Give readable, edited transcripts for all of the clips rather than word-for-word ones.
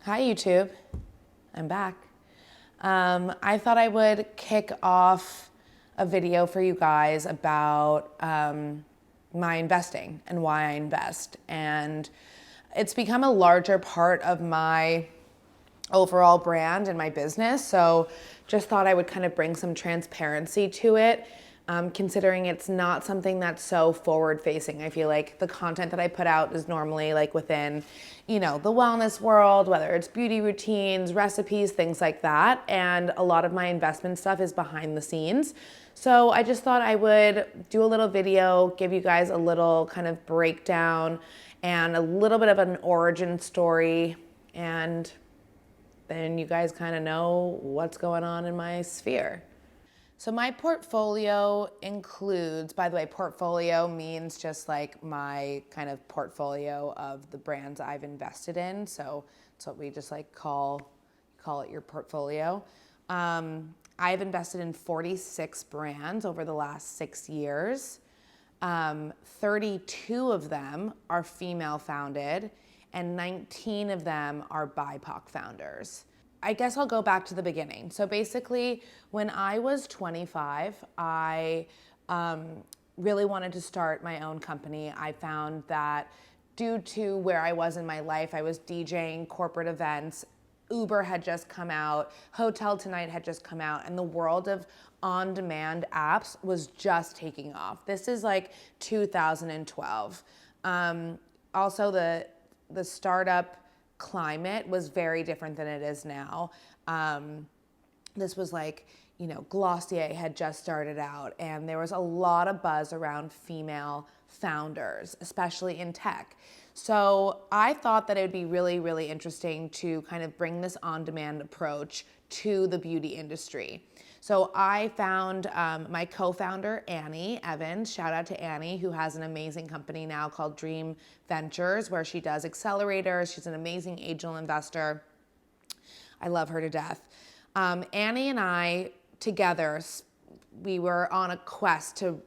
Hi YouTube, I'm back. I thought I would kick off a video for you guys about my investing and why I invest. And it's become a larger part of my overall brand and my business. So just thought I would kind of bring some transparency to it. Considering it's not something that's so forward facing. I feel like the content that I put out is normally like within, the wellness world, whether it's beauty routines, recipes, things like that. And a lot of my investment stuff is behind the scenes. So I just thought I would do a little video, give you guys a little kind of breakdown and a little bit of an origin story, and then you guys kind of know what's going on in my sphere. So my portfolio includes, by the way, portfolio means just like my kind of portfolio of the brands I've invested in. So it's what we just like call it your portfolio. I've invested in 46 brands over the last 6 years. 32 of them are female founded and 19 of them are BIPOC founders. I guess I'll go back to the beginning. So basically, when I was 25, I really wanted to start my own company. I found that due to where I was in my life, I was DJing corporate events, Uber had just come out, Hotel Tonight had just come out, and the world of on-demand apps was just taking off. This is like 2012. Also, the startup climate was very different than it is now. This was like, Glossier had just started out, and there was a lot of buzz around female founders, especially in tech. So I thought that it would be really, really interesting to kind of bring this on-demand approach to the beauty industry. So I found my co-founder, Annie Evans, shout out to Annie, who has an amazing company now called Dream Ventures, where she does accelerators. She's an amazing angel investor. I love her to death. Annie and I together, we were on a quest to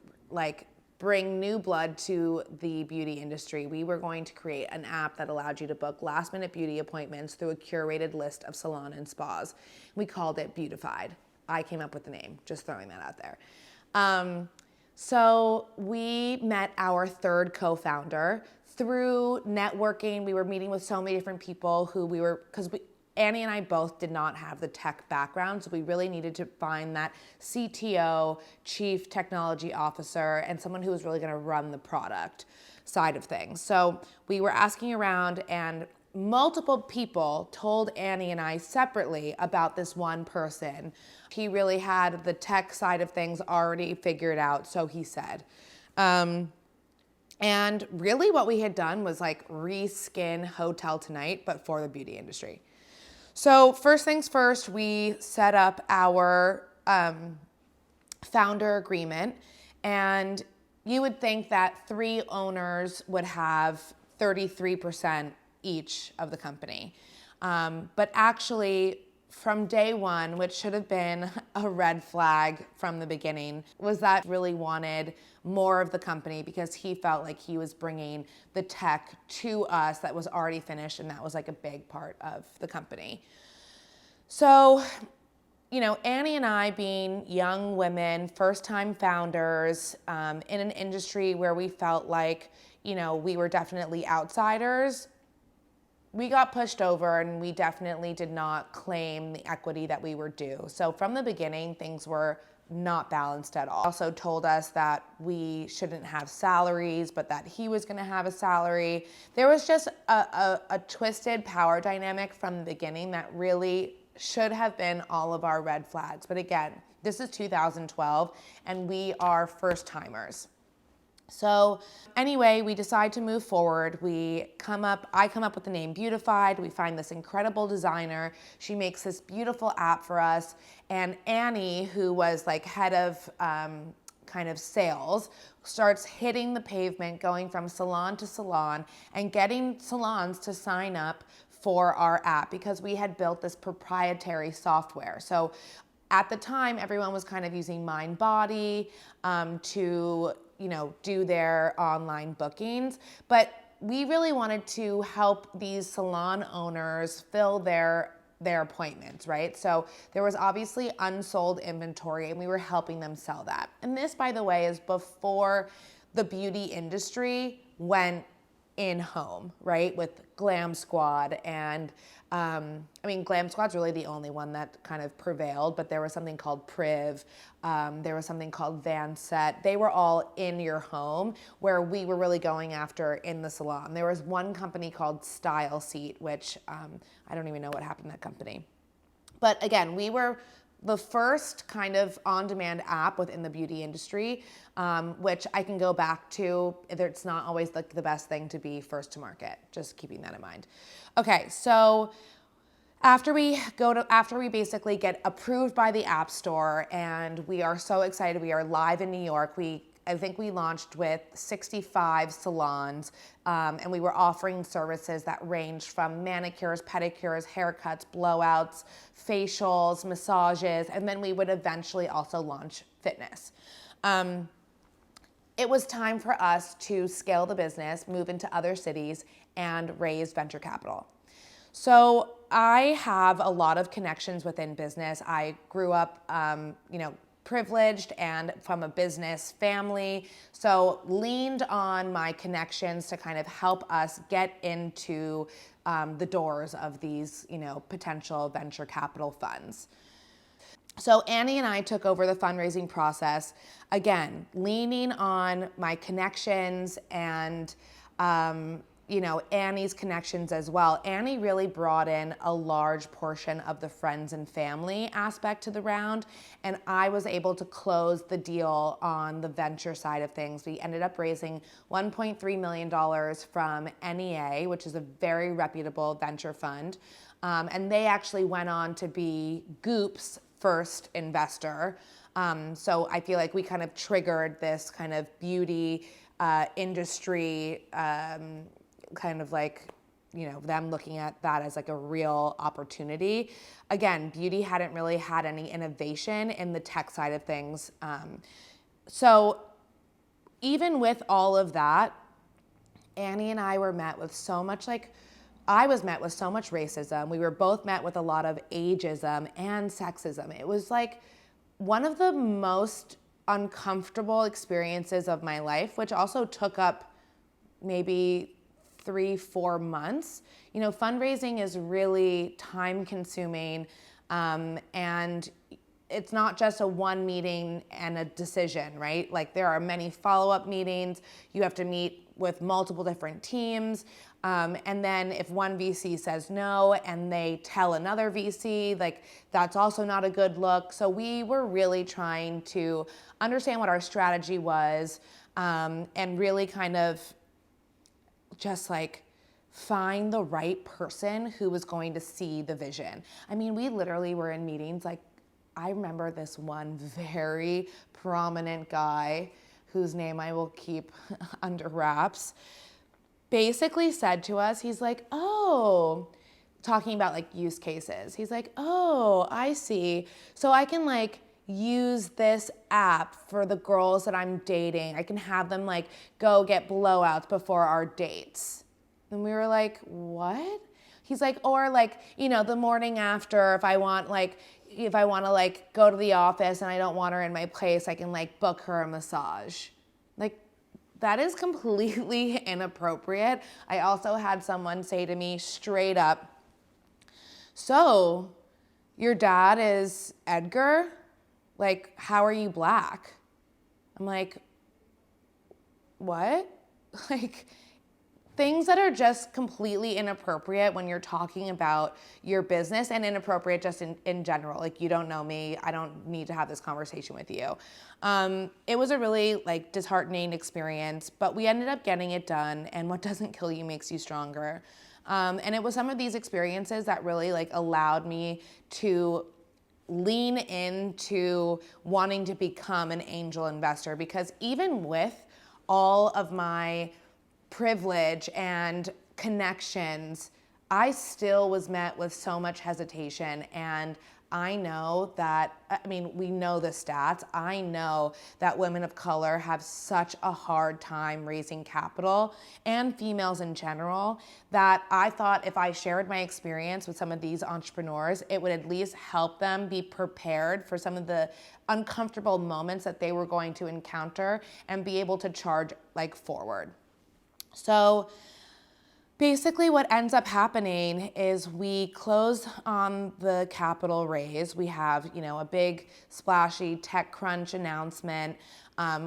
bring new blood to the beauty industry. We were going to create an app that allowed you to book last minute beauty appointments through a curated list of salon and spas. We called it Beautified. I came up with the name, just throwing that out there. So we met our third co-founder through networking. We were meeting with so many different people because Annie and I both did not have the tech background, so we really needed to find that CTO, Chief Technology Officer, and someone who was really gonna run the product side of things. So we were asking around, and multiple people told Annie and I separately about this one person. He really had the tech side of things already figured out, so he said. And really what we had done was reskin Hotel Tonight, but for the beauty industry. So first things first, we set up our founder agreement, and you would think that 3 owners would have 33% each of the company. But actually, from day one, which should have been a red flag from the beginning, was that really wanted more of the company because he felt like he was bringing the tech to us that was already finished, and that was a big part of the company. So, Annie and I, being young women, first-time founders, in an industry where we felt like, we were definitely outsiders, we got pushed over, and we definitely did not claim the equity that we were due. So from the beginning, things were not balanced at all. Also told us that we shouldn't have salaries, but that he was gonna have a salary. There was just a twisted power dynamic from the beginning that really should have been all of our red flags. But again, this is 2012, and we are first timers. So anyway, we decide to move forward. I come up with the name Beautified. We find this incredible designer. She makes this beautiful app for us. And Annie, who was head of kind of sales, starts hitting the pavement, going from salon to salon and getting salons to sign up for our app because we had built this proprietary software. So at the time, everyone was kind of using MindBody to do their online bookings. But we really wanted to help these salon owners fill their appointments, right? So there was obviously unsold inventory and we were helping them sell that. And this, by the way, is before the beauty industry went in home, right? With Glam Squad and Glam Squad's really the only one that kind of prevailed, but there was something called Priv, there was something called Van Set. They were all in your home where we were really going after in the salon. There was one company called Style Seat, which I don't even know what happened to that company. But again, we were the first kind of on-demand app within the beauty industry, which I can go back to. It's not always the best thing to be first to market, just keeping that in mind. Okay, so after we basically get approved by the App Store, and we are so excited, we are live in New York. I think we launched with 65 salons, and we were offering services that ranged from manicures, pedicures, haircuts, blowouts, facials, massages, and then we would eventually also launch fitness. It was time for us to scale the business, move into other cities, and raise venture capital. So I have a lot of connections within business. I grew up, privileged and from a business family, so leaned on my connections to kind of help us get into the doors of these, potential venture capital funds. So Annie and I took over the fundraising process, again, leaning on my connections and Annie's connections as well. Annie really brought in a large portion of the friends and family aspect to the round, and I was able to close the deal on the venture side of things. We ended up raising $1.3 million from NEA, which is a very reputable venture fund, and they actually went on to be Goop's first investor. So I feel like we kind of triggered this kind of beauty industry kind of like, them looking at that as like a real opportunity. Again, beauty hadn't really had any innovation in the tech side of things. So even with all of that, Annie and I were met with so much I was met with so much racism. We were both met with a lot of ageism and sexism. It was like one of the most uncomfortable experiences of my life, which also took up maybe 3-4 months. Fundraising is really time consuming, and it's not just a one meeting and a decision, right? Like there are many follow-up meetings. You have to meet with multiple different teams. And then if one VC says no and they tell another VC, like that's also not a good look. So we were really trying to understand what our strategy was, and really kind of just like find the right person who was going to see the vision. We literally were in meetings. Like I remember this one very prominent guy whose name I will keep under wraps, basically said to us, he's like, oh, talking about like use cases. He's like, oh, I see. So I can like use this app for the girls that I'm dating. I can have them like go get blowouts before our dates. And we were like, what? He's like, or like, the morning after, if I want to like go to the office and I don't want her in my place, I can like book her a massage. Like that is completely inappropriate. I also had someone say to me straight up, so your dad is Edgar? Like, how are you Black? I'm like, what? Like, things that are just completely inappropriate when you're talking about your business, and inappropriate just in general. Like, you don't know me. I don't need to have this conversation with you. It was a really like disheartening experience, but we ended up getting it done, and what doesn't kill you makes you stronger. And it was some of these experiences that really like allowed me to lean into wanting to become an angel investor, because even with all of my privilege and connections, I still was met with so much hesitation, and I know that, I mean, we know the stats. I know that women of color have such a hard time raising capital, and females in general, that I thought if I shared my experience with some of these entrepreneurs, it would at least help them be prepared for some of the uncomfortable moments that they were going to encounter and be able to charge like forward. So basically what ends up happening is we close on the capital raise. We have, a big splashy TechCrunch announcement,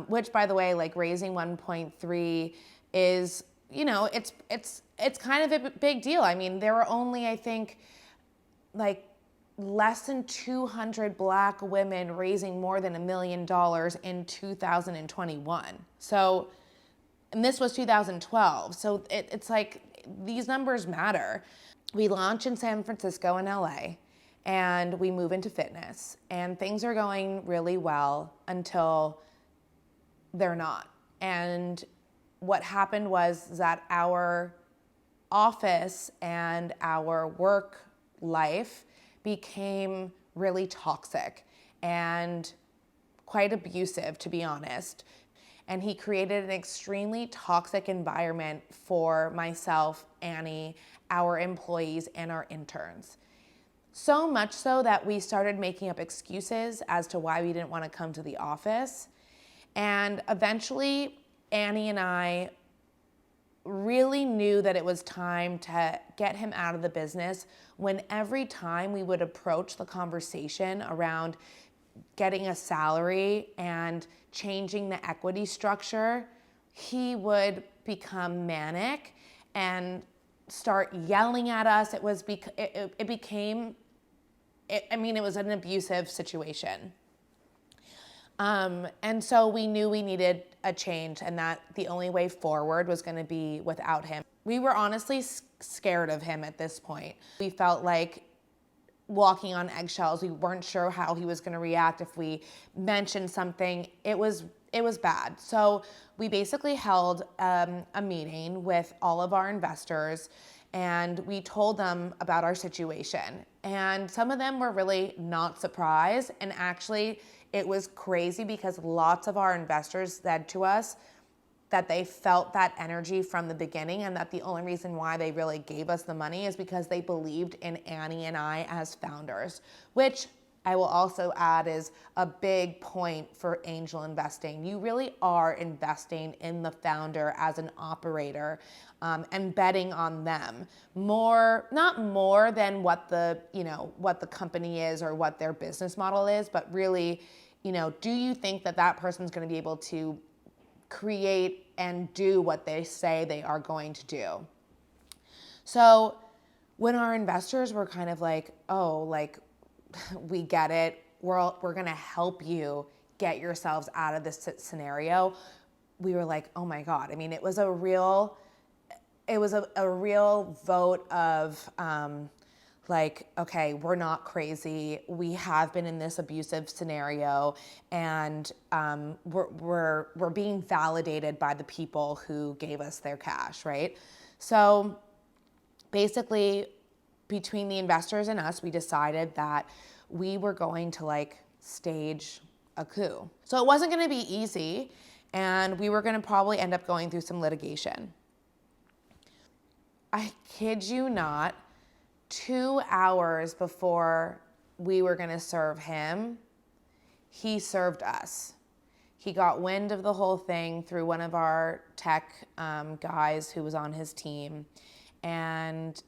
which by the way, like raising 1.3 is, it's kind of a big deal. I mean, there were only, I think, like less than 200 Black women raising more than $1 million in 2021. So, and this was 2012. So it's like, these numbers matter. We launch in San Francisco and LA, and we move into fitness, and things are going really well until they're not. And what happened was that our office and our work life became really toxic and quite abusive, to be honest. And he created an extremely toxic environment for myself, Annie, our employees, and our interns. So much so that we started making up excuses as to why we didn't want to come to the office. And eventually, Annie and I really knew that it was time to get him out of the business, when every time we would approach the conversation around getting a salary and changing the equity structure, he would become manic and start yelling at us. It was it became an abusive situation. And so we knew we needed a change, and that the only way forward was going to be without him. We were honestly scared of him at this point. We felt like walking on eggshells. We weren't sure how he was going to react if we mentioned something. It was bad. So we basically held a meeting with all of our investors, and we told them about our situation. And some of them were really not surprised. And actually, it was crazy because lots of our investors said to us that they felt that energy from the beginning, and that the only reason why they really gave us the money is because they believed in Annie and I as founders, which I will also add is a big point for angel investing. You really are investing in the founder as an operator, and betting on them not more than what the company is or what their business model is, but really, do you think that person's going to be able to create and do what they say they are going to do? So when our investors were kind of like, oh, like, we get it, we're going to help you get yourselves out of this scenario, we were like, oh my God. I mean, it was a real vote of like, okay, we're not crazy. We have been in this abusive scenario, and we're being validated by the people who gave us their cash, right? So basically, between the investors and us, we decided that we were going to stage a coup. So it wasn't going to be easy, and we were going to probably end up going through some litigation. I kid you not, 2 hours before we were going to serve him, he served us. He got wind of the whole thing through one of our tech guys who was on his team. And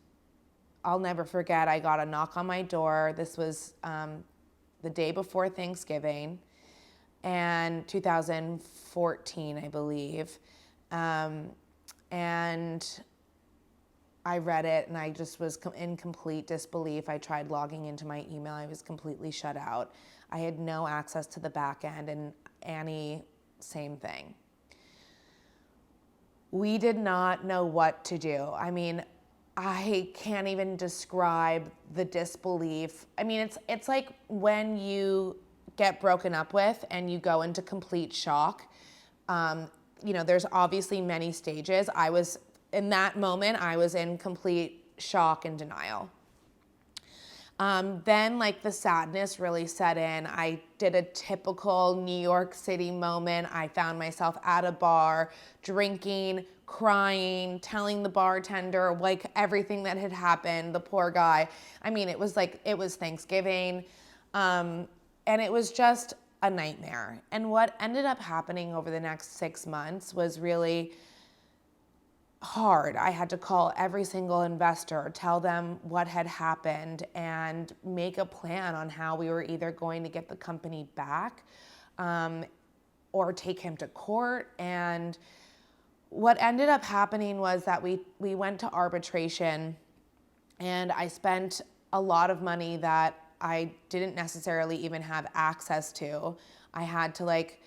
I'll never forget, I got a knock on my door. This was the day before Thanksgiving, and 2014, I believe. And I read it, and I just was in complete disbelief. I tried logging into my email. I was completely shut out. I had no access to the back end, and Annie, same thing. We did not know what to do. I mean, I can't even describe the disbelief. I mean, it's like when you get broken up with and you go into complete shock. There's obviously many stages. In that moment, I was in complete shock and denial. Then like the sadness really set in. I did a typical New York City moment. I found myself at a bar, drinking, crying, telling the bartender like everything that had happened, the poor guy. I mean, it was Thanksgiving. And it was just a nightmare. And what ended up happening over the next 6 months was really hard. I had to call every single investor, tell them what had happened, and make a plan on how we were either going to get the company back or take him to court. And what ended up happening was that we went to arbitration, and I spent a lot of money that I didn't necessarily even have access to. I had to like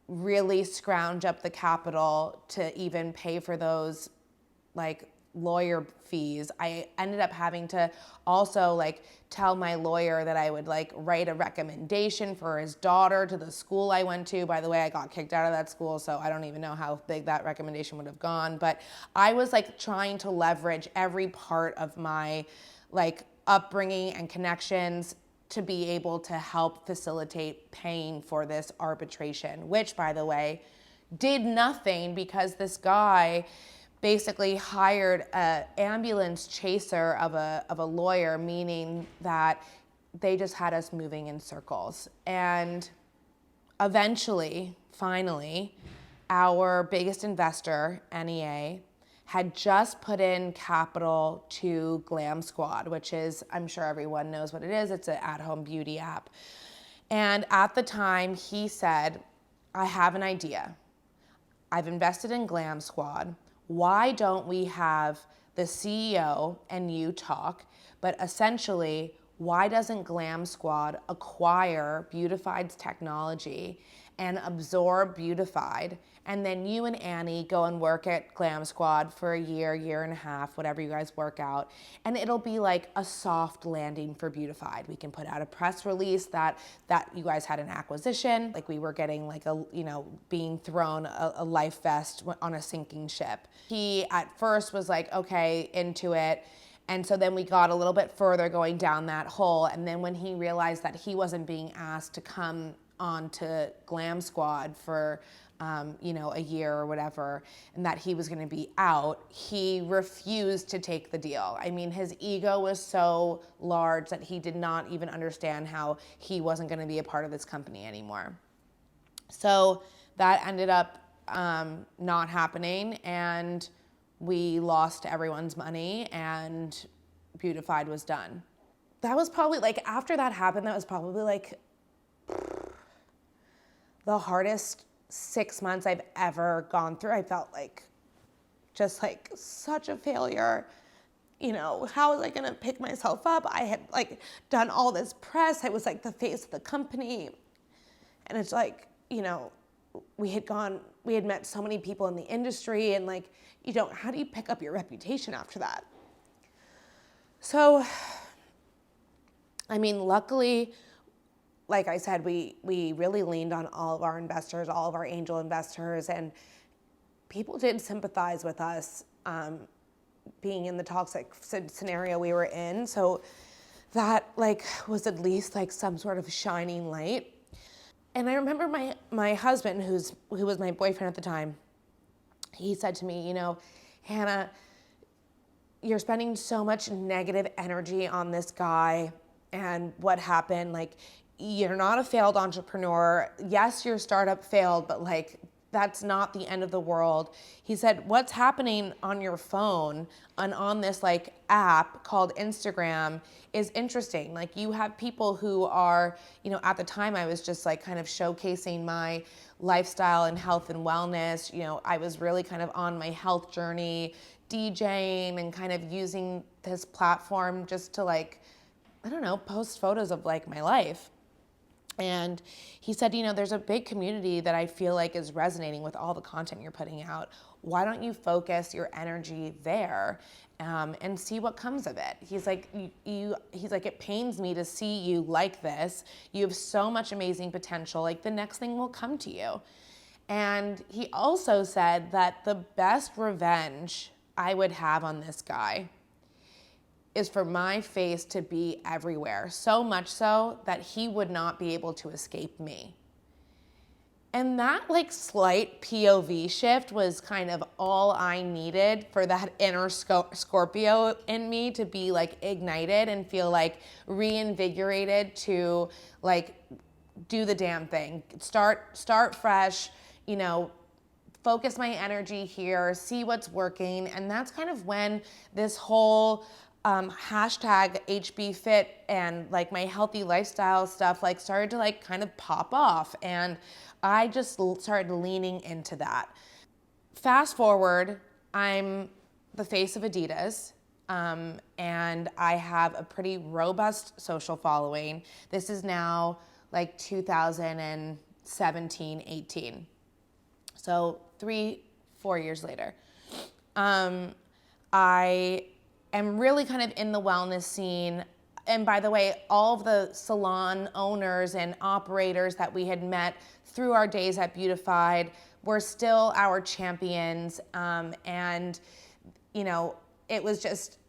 really scrounge up the capital to even pay for those like lawyer fees. I ended up having to also like tell my lawyer that I would like write a recommendation for his daughter to the school I went to. By the way, I got kicked out of that school, so I don't even know how big that recommendation would have gone. But I was like trying to leverage every part of my like upbringing and connections to be able to help facilitate paying for this arbitration, which, by the way, did nothing because this guy basically hired an ambulance chaser of a lawyer, meaning that they just had us moving in circles. And eventually, finally, our biggest investor, NEA, had just put in capital to Glam Squad, which is, I'm sure everyone knows what it is. It's an at-home beauty app. And at the time, he said, I have an idea. I've invested in Glam Squad. Why don't we have the CEO and you talk? But essentially, why doesn't Glam Squad acquire Beautified's technology and absorb Beautified? And then you and Annie go and work at Glam Squad for a year and a half, whatever you guys work out. And it'll be like a soft landing for Beautified. We can put out a press release that you guys had an acquisition. Like we were getting like being thrown a life vest on a sinking ship. He at first was like, okay, into it. And so then we got a little bit further going down that hole. And then when he realized that he wasn't being asked to come on to Glam Squad for a year or whatever, and that he was going to be out, he refused to take the deal. I mean, his ego was so large that he did not even understand how he wasn't going to be a part of this company anymore. So that ended up not happening, and we lost everyone's money, and Beautified was done. That was probably like, after that happened, that was probably like the hardest 6 months I've ever gone through. I felt like just like such a failure. How was I gonna pick myself up? I had like done all this press. I was like the face of the company. And it's like, we had met so many people in the industry, and like, how do you pick up your reputation after that? So, I mean, luckily, like I said, we really leaned on all of our investors, all of our angel investors, and people did sympathize with us being in the toxic scenario we were in. So that like was at least like some sort of shining light. And I remember my husband, who was my boyfriend at the time, he said to me, Hannah, you're spending so much negative energy on this guy and what happened. Like, you're not a failed entrepreneur. Yes, your startup failed, but like, that's not the end of the world. He said, what's happening on your phone and on this like app called Instagram is interesting. Like, you have people who are, at the time I was just like kind of showcasing my lifestyle and health and wellness. I was really kind of on my health journey, DJing and kind of using this platform just to like, I don't know, post photos of like my life. And he said, there's a big community that I feel like is resonating with all the content you're putting out. Why don't you focus your energy there and see what comes of it? He's like, he's like, it pains me to see you like this. You have so much amazing potential. Like, the next thing will come to you. And he also said that the best revenge I would have on this guy is for my face to be everywhere, so much so that he would not be able to escape me. And that like slight POV shift was kind of all I needed for that inner Scorpio in me to be like ignited and feel like reinvigorated to like do the damn thing. Start fresh, you know, focus my energy here, see what's working. And that's kind of when this whole hashtag HBFit and like my healthy lifestyle stuff like started to like kind of pop off. And I just started leaning into that. Fast forward, I'm the face of Adidas, and I have a pretty robust social following. This is now like 2017, 18. So 3-4 years later. I am really kind of in the wellness scene. And by the way, all of the salon owners and operators that we had met through our days at Beautified were still our champions. And, you know, it was just,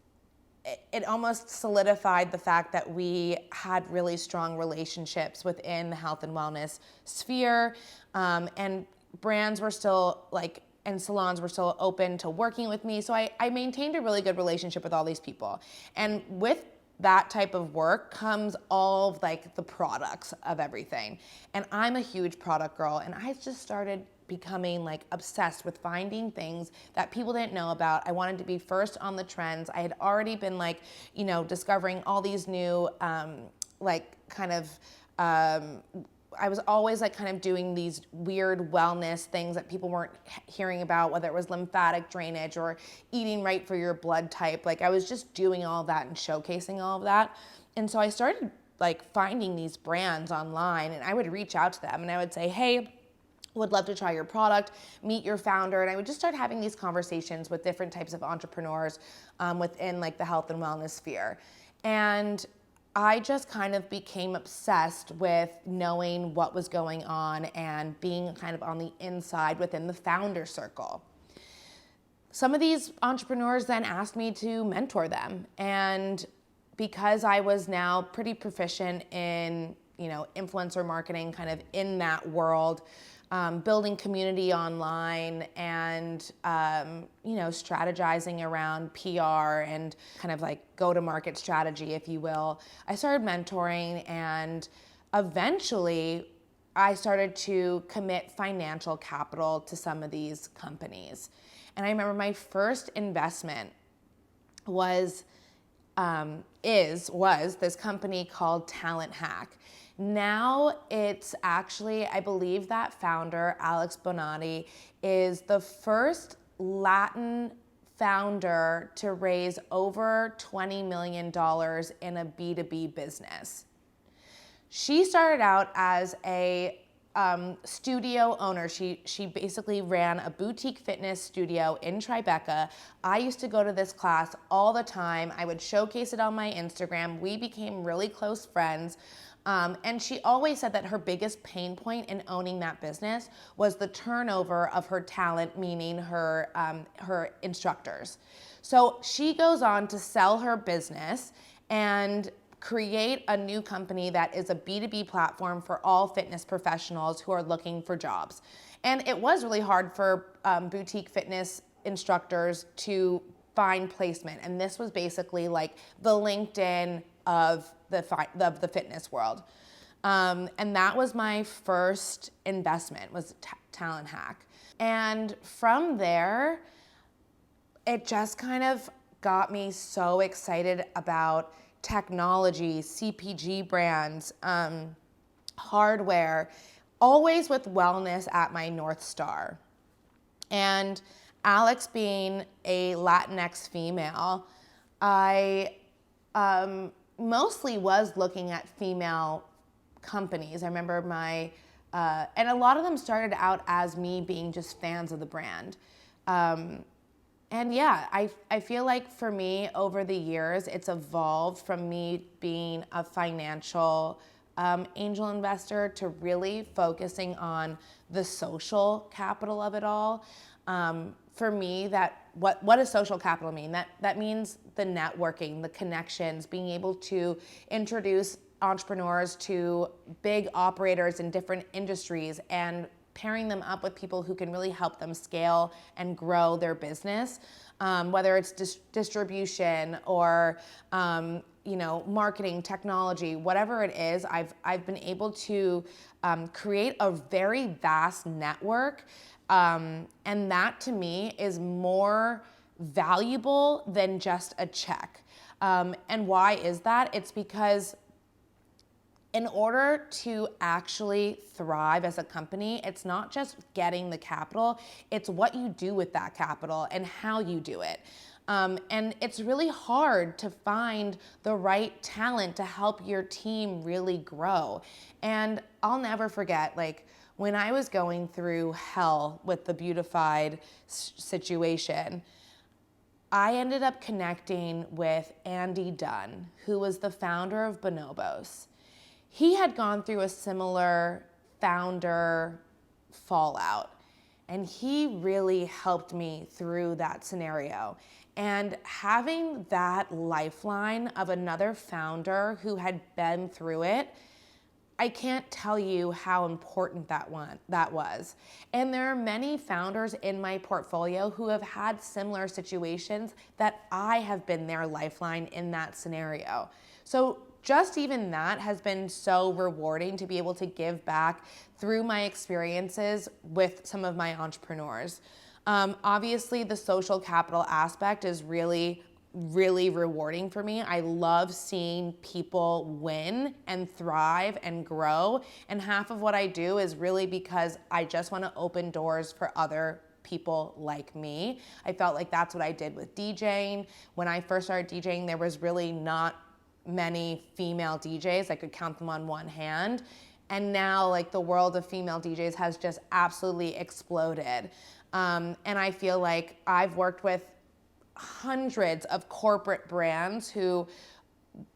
it almost solidified the fact that we had really strong relationships within the health and wellness sphere. And brands were still like, and salons were still open to working with me. So I maintained a really good relationship with all these people. And with that type of work comes all of like the products of everything. And I'm a huge product girl, and I just started becoming like obsessed with finding things that people didn't know about. I wanted to be first on the trends. I had already been like, you know, discovering all these new like kind of I was always like kind of doing these weird wellness things that people weren't hearing about, whether it was lymphatic drainage or eating right for your blood type. Like I was just doing all of that and showcasing all of that. And so I started like finding these brands online, and I would reach out to them and I would say, hey, would love to try your product, meet your founder. And I would just start having these conversations with different types of entrepreneurs within like the health and wellness sphere. And I just kind of became obsessed with knowing what was going on and being kind of on the inside within the founder circle. Some of these entrepreneurs then asked me to mentor them. And because I was now pretty proficient in, you know, influencer marketing, kind of in that world, building community online and, you know, strategizing around PR and kind of like go-to-market strategy, if you will. I started mentoring, and eventually I started to commit financial capital to some of these companies. And I remember my first investment was this company called Talent Hack. Now it's actually, I believe that founder, Alex Bonatti, is the first Latin founder to raise over $20 million in a B2B business. She started out as a studio owner. She basically ran a boutique fitness studio in Tribeca. I used to go to this class all the time. I would showcase it on my Instagram. We became really close friends. And she always said that her biggest pain point in owning that business was the turnover of her talent, meaning her instructors. So she goes on to sell her business and create a new company that is a B2B platform for all fitness professionals who are looking for jobs. And it was really hard for boutique fitness instructors to find placement. And this was basically like the LinkedIn of the fitness world. And that was my first investment, was Talent Hack. And from there, it just kind of got me so excited about technology, CPG brands, hardware, always with wellness at my North Star. And Alex being a Latinx female, I mostly was looking at female companies. I remember and a lot of them started out as me being just fans of the brand. And yeah, I feel like for me, over the years, it's evolved from me being a financial angel investor to really focusing on the social capital of it all. for me, that what does social capital mean? That means the networking, the connections, being able to introduce entrepreneurs to big operators in different industries and pairing them up with people who can really help them scale and grow their business, whether it's distribution or marketing, technology, whatever it is. I've been able to create a very vast network, and that to me is more valuable than just a check. And why is that? It's because in order to actually thrive as a company, it's not just getting the capital, it's what you do with that capital and how you do it. And it's really hard to find the right talent to help your team really grow. And I'll never forget, like, when I was going through hell with the Beautified situation, I ended up connecting with Andy Dunn, who was the founder of Bonobos. He had gone through a similar founder fallout, and he really helped me through that scenario. And having that lifeline of another founder who had been through it, I can't tell you how important that was. And there are many founders in my portfolio who have had similar situations that I have been their lifeline in that scenario. So just even that has been so rewarding to be able to give back through my experiences with some of my entrepreneurs. Obviously, the social capital aspect is really rewarding for me. I love seeing people win and thrive and grow. And half of what I do is really because I just want to open doors for other people like me. I felt like that's what I did with DJing. When I first started DJing, there was really not many female DJs. I could count them on one hand. And now, like, the world of female DJs has just absolutely exploded. And I feel like I've worked with hundreds of corporate brands who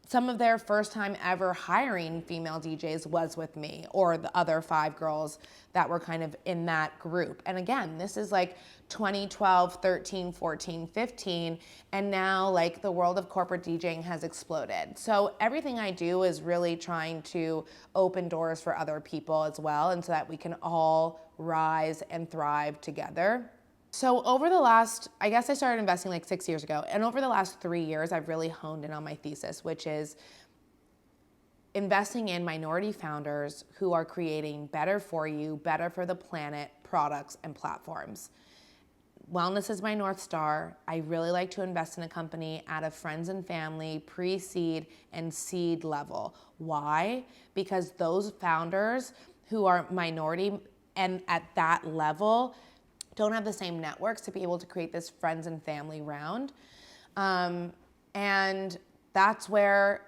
some of their first time ever hiring female DJs was with me, or the other 5 girls that were kind of in that group. And again, this is like 2012, 13, 14, 15, and now like the world of corporate DJing has exploded. So everything I do is really trying to open doors for other people as well, and so that we can all rise and thrive together. So over the last, I guess I started investing like 6 years ago, and over the last 3 years, I've really honed in on my thesis, which is investing in minority founders who are creating better for you, better for the planet products and platforms. Wellness is my North Star. I really like to invest in a company out of friends and family, pre-seed and seed level. Why? Because those founders who are minority and at that level don't have the same networks to be able to create this friends and family round. And that's where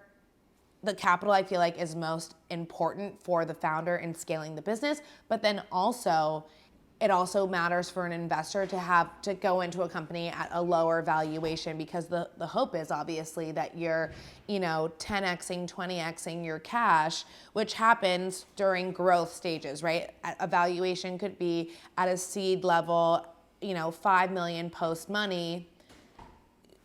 the capital, I feel like, is most important for the founder in scaling the business. But then also, it also matters for an investor to have to go into a company at a lower valuation, because the hope is obviously that you're 10xing, 20xing your cash, which happens during growth stages, right? A valuation could be at a seed level, 5 million post money.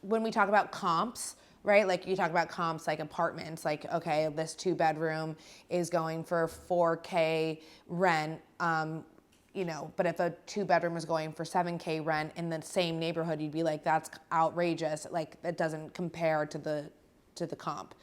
When we talk about comps, right? Like you talk about comps like apartments, like, okay, this 2-bedroom is going for $4K rent, but if a 2-bedroom is going for $7K rent in the same neighborhood, you'd be like, that's outrageous. Like, that doesn't compare to the comp.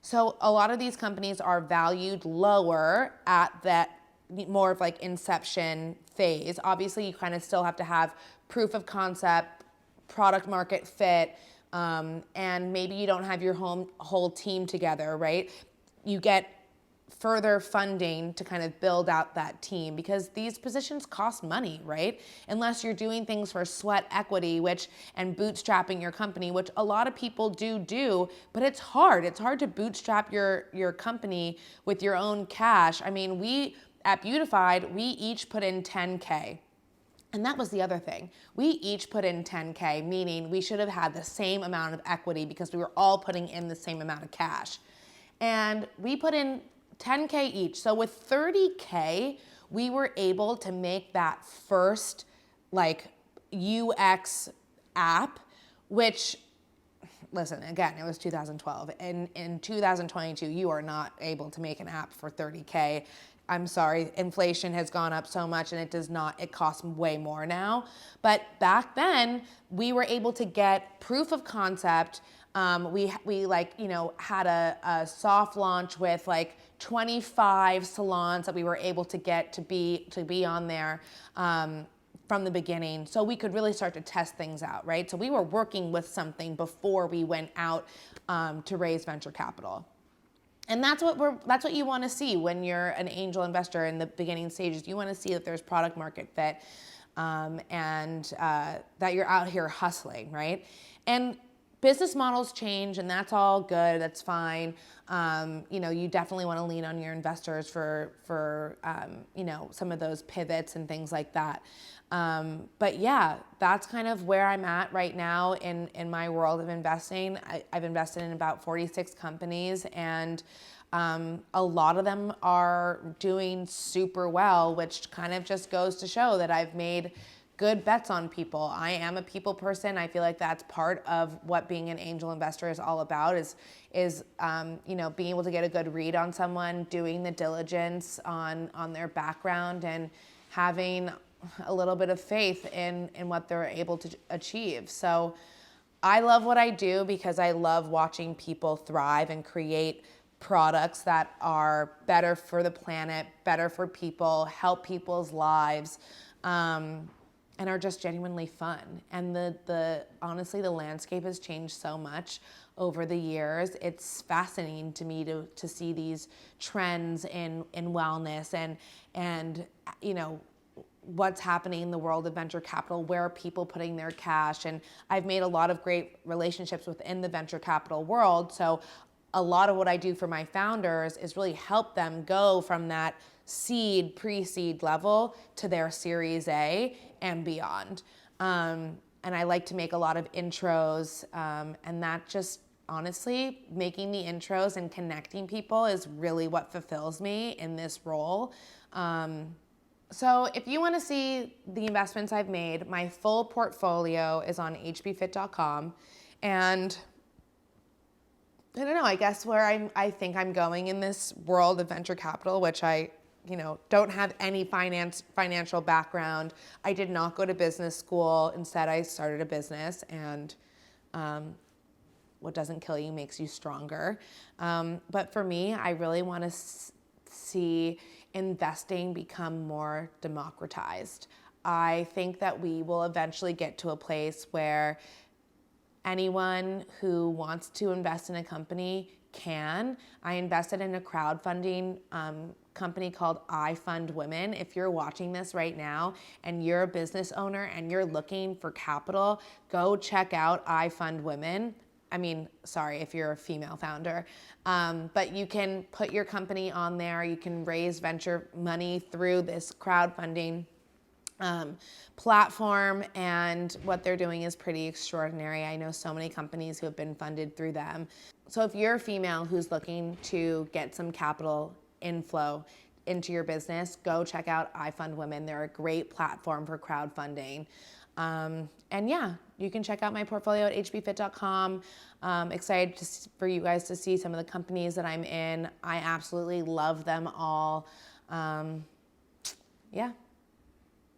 So a lot of these companies are valued lower at that more of like inception phase. Obviously, you kind of still have to have proof of concept, product market fit, and maybe you don't have your whole team together, right? You get further funding to kind of build out that team, because these positions cost money, right? Unless you're doing things for sweat equity, and bootstrapping your company, which a lot of people do, but it's hard. It's hard to bootstrap your company with your own cash. I mean, we at Beautified, we each put in 10K. And that was the other thing. We each put in 10K, meaning we should have had the same amount of equity because we were all putting in the same amount of cash. And we put in 10K each. So with 30K, we were able to make that first UX app, which, listen, again, it was 2012. And in 2022, you are not able to make an app for $30K. I'm sorry, inflation has gone up so much and it costs way more now. But back then, we were able to get proof of concept. We had a soft launch with 25 salons that we were able to get to be on there from the beginning, so we could really start to test things out, right? So we were working with something before we went out to raise venture capital. And that's what you want to see when you're an angel investor in the beginning stages. You want to see that there's product market fit, and that you're out here hustling, right? And business models change, and that's all good. That's fine. You definitely want to lean on your investors for some of those pivots and things like that. But yeah, that's kind of where I'm at right now in my world of investing. I've invested in about 46 companies, and a lot of them are doing super well, which kind of just goes to show that I've made good bets on people. I am a people person. I feel like that's part of what being an angel investor is all about, is being able to get a good read on someone, doing the diligence on their background, and having a little bit of faith in what they're able to achieve. So I love what I do because I love watching people thrive and create products that are better for the planet, better for people, help people's lives, and are just genuinely fun. And honestly, the landscape has changed so much over the years. It's fascinating to me to see these trends in wellness and what's happening in the world of venture capital. Where are people putting their cash? And I've made a lot of great relationships within the venture capital world. So a lot of what I do for my founders is really help them go from that pre-seed level to their Series A and beyond. And I like to make a lot of intros, and that just, honestly, making the intros and connecting people is really what fulfills me in this role. So if you want to see the investments I've made, my full portfolio is on hbfit.com. And I don't know, I guess where I think I'm going in this world of venture capital, which I don't have any financial background. I did not go to business school. Instead, I started a business, and what doesn't kill you makes you stronger. But for me, I really want to see investing become more democratized. I think that we will eventually get to a place where anyone who wants to invest in a company can. I invested in a crowdfunding company called I Fund Women. If you're watching this right now and you're a business owner and you're looking for capital, go check out I Fund Women. I mean, sorry if you're a female founder, but you can put your company on there. You can raise venture money through this crowdfunding platform, and what they're doing is pretty extraordinary. I know so many companies who have been funded through them. So if you're a female who's looking to get some capital inflow into your business, go check out I Fund Women. They're a great platform for crowdfunding. And yeah, you can check out my portfolio at hbfit.com. Excited for you guys to see some of the companies that I'm in. I absolutely love them all. Yeah.